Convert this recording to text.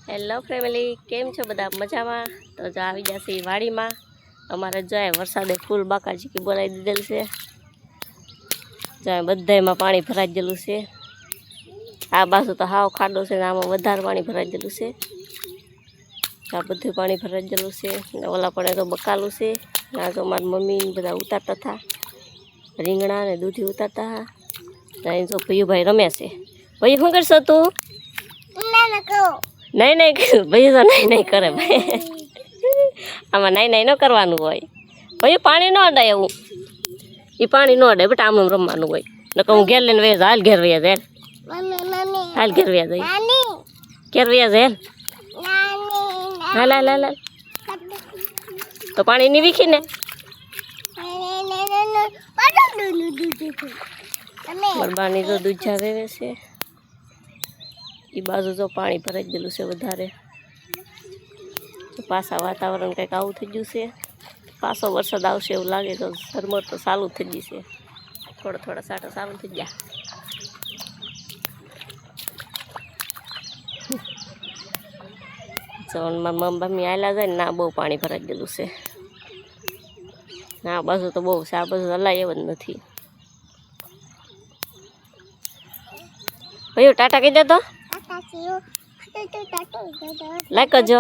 Hello family, કેમ છો બધા? મજામાં? તો જો આવી જશે વાડીમાં. અમારે જાય વરસાદે ફૂલ બાકાજી બોલાવી દીધેલ છે. જાય બધામાં પાણી ભરાઈ ગયેલું છે. આ બાજુ તો હાવ ખાડો છે ને આમાં વધારે પાણી ભરાઈ ગયેલું છે. આ બધું પાણી ભરાઈ ગયેલું છે ને ઓલા પણ તો બકાલું છે. આ તો મારી મમ્મી બધા ઉતારતા હતા, રીંગણા ને દૂધી ઉતારતા હતા. અહીં જો ભૈયુભાઈ રમે છે. ભાઈ શું કરશો તું? નહીં નહીં ભાઈ તો નહીં કરે ભાઈ. આમાં નહીં ન કરવાનું હોય ભાઈ. પાણી ન અડાય એવું, એ પાણી ન અડાય બેટા. આમ રમવાનું હોય. નકર હું ઘેર લઈને વ્યાજ હાલ ઘેર વ્યાજ હેલ હાલ ઘેર વ્યાજ ઘેર વ્યાજ હેલ હાલ હાલ હાલ હાલ. તો પાણી ની વીખી ને બરબાની તો દૂધા વેવે છે. એ બાજુ તો પાણી ભરાઈ ગયેલું છે વધારે. પાછા વાતાવરણ કંઈક આવું થઈ ગયું છે. પાછો વરસાદ આવશે એવું લાગે તો ઝરમર તો ચાલુ થઈ ગઈ છે. થોડા થોડા સાટા ચાલુ થઈ ગયા. મારા મમ્મી આવેલા જાય ને ના બહુ પાણી ભરાઈ ગયેલું છે. આ બાજુ તો બહુ છે. આ બાજુ હલાય એવ જ નથી. ભાઈ ટાટા કહી દે તો લાઈક કરજો.